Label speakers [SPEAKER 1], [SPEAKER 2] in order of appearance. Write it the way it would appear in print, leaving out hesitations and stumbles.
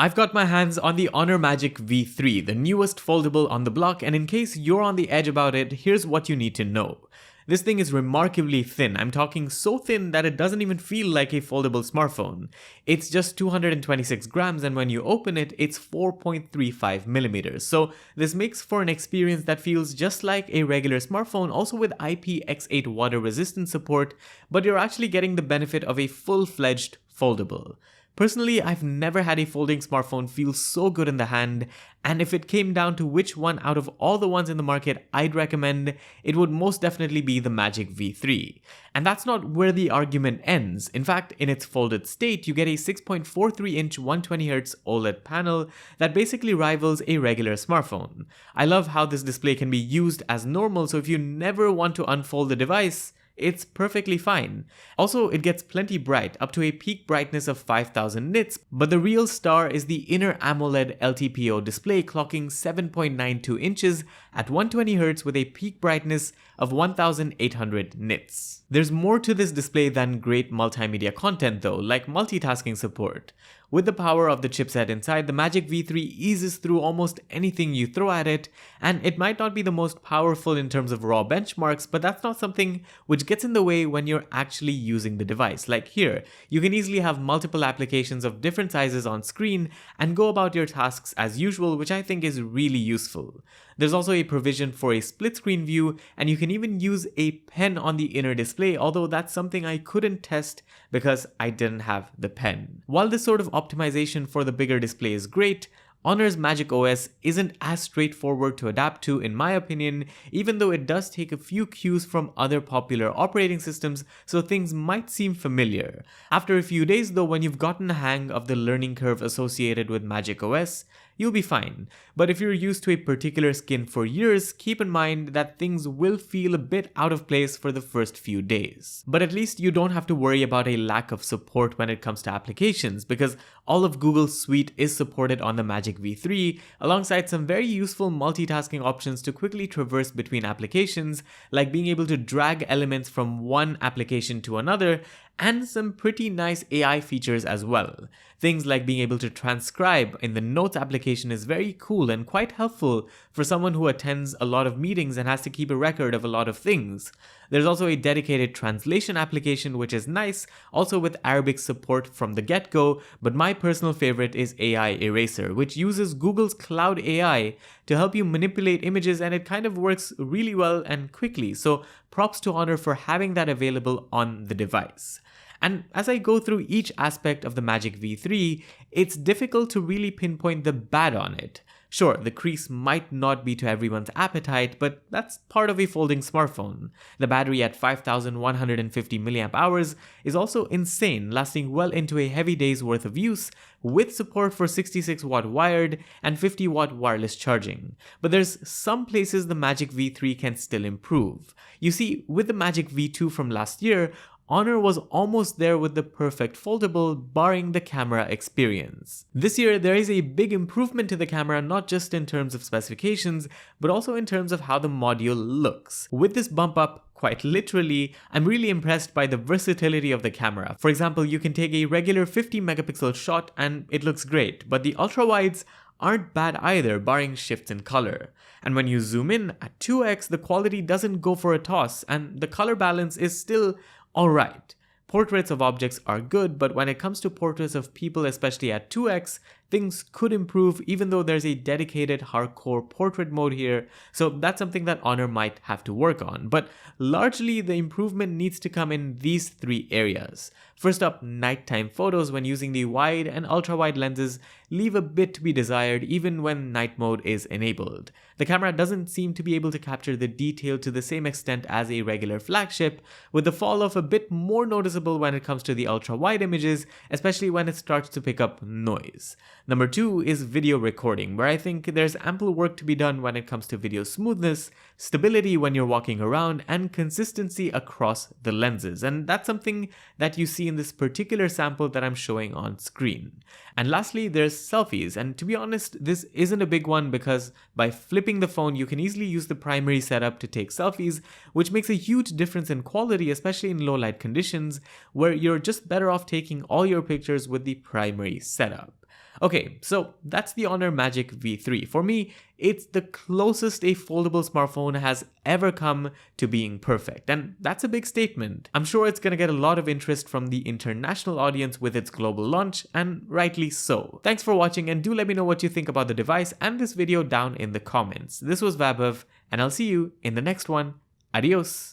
[SPEAKER 1] I've got my hands on the Honor Magic V3, the newest foldable on the block, and in case you're on the edge about it, here's what you need to know. This thing is remarkably thin. I'm talking so thin that it doesn't even feel like a foldable smartphone. It's just 226 grams, and when you open it, it's 4.35 millimeters. So this makes for an experience that feels just like a regular smartphone, also with IPX8 water resistance support, but you're actually getting the benefit of a full-fledged foldable. Personally, I've never had a folding smartphone feel so good in the hand, and if it came down to which one out of all the ones in the market I'd recommend, it would most definitely be the Magic V3. And that's not where the argument ends. In fact, in its folded state, you get a 6.43-inch 120Hz OLED panel that basically rivals a regular smartphone. I love how this display can be used as normal, so if you never want to unfold the device, it's perfectly fine. Also, it gets plenty bright, up to a peak brightness of 5000 nits, but the real star is the inner AMOLED LTPO display clocking 7.92 inches at 120Hz with a peak brightness of 1800 nits. There's more to this display than great multimedia content though, like multitasking support. With the power of the chipset inside, the Magic V3 eases through almost anything you throw at it, and it might not be the most powerful in terms of raw benchmarks, but that's not something which gets in the way when you're actually using the device. Like here, you can easily have multiple applications of different sizes on screen and go about your tasks as usual, which I think is really useful. There's also a provision for a split screen view, and you can even use a pen on the inner display, although that's something I couldn't test because I didn't have the pen. While this sort of optimization for the bigger display is great, Honor's Magic OS isn't as straightforward to adapt to in my opinion, even though it does take a few cues from other popular operating systems, so things might seem familiar. After a few days though, when you've gotten a hang of the learning curve associated with Magic OS, you'll be fine. But if you're used to a particular skin for years, keep in mind that things will feel a bit out of place for the first few days. But at least you don't have to worry about a lack of support when it comes to applications, because all of Google's suite is supported on the Magic V3, alongside some very useful multitasking options to quickly traverse between applications, like being able to drag elements from one application to another, and some pretty nice AI features as well. Things like being able to transcribe in the Notes application is very cool and quite helpful for someone who attends a lot of meetings and has to keep a record of a lot of things. There's also a dedicated translation application which is nice, also with Arabic support from the get-go, but my personal favorite is AI Eraser, which uses Google's Cloud AI to help you manipulate images, and it kind of works really well and quickly, so props to Honor for having that available on the device. And as I go through each aspect of the Magic V3, it's difficult to really pinpoint the bad on it. Sure, the crease might not be to everyone's appetite, but that's part of a folding smartphone. The battery at 5150 mAh is also insane, lasting well into a heavy day's worth of use, with support for 66-watt wired and 50-watt wireless charging. But there's some places the Magic V3 can still improve. You see, with the Magic V2 from last year, Honor was almost there with the perfect foldable, barring the camera experience. This year, there is a big improvement to the camera, not just in terms of specifications, but also in terms of how the module looks. With this bump up, quite literally, I'm really impressed by the versatility of the camera. For example, you can take a regular 50 megapixel shot and it looks great, but the ultra-wides aren't bad either, barring shifts in color. And when you zoom in at 2x, the quality doesn't go for a toss, and the color balance is still alright. Portraits of objects are good, but when it comes to portraits of people, especially at 2x, things could improve even though there's a dedicated hardcore portrait mode here, so that's something that Honor might have to work on. But largely, the improvement needs to come in these three areas. First up, nighttime photos when using the wide and ultra-wide lenses leave a bit to be desired even when night mode is enabled. The camera doesn't seem to be able to capture the detail to the same extent as a regular flagship, with the fall off a bit more noticeable when it comes to the ultra-wide images, especially when it starts to pick up noise. Number 2 is video recording, where I think there's ample work to be done when it comes to video smoothness, stability when you're walking around, and consistency across the lenses. And that's something that you see in this particular sample that I'm showing on screen. And lastly, there's selfies, and to be honest, this isn't a big one because by flipping the phone, you can easily use the primary setup to take selfies, which makes a huge difference in quality, especially in low light conditions, where you're just better off taking all your pictures with the primary setup. Okay, so that's the Honor Magic V3. For me, it's the closest a foldable smartphone has ever come to being perfect, and that's a big statement. I'm sure it's gonna get a lot of interest from the international audience with its global launch, and rightly so. Thanks for watching, and do let me know what you think about the device and this video down in the comments. This was Vaibhav, and I'll see you in the next one. Adios!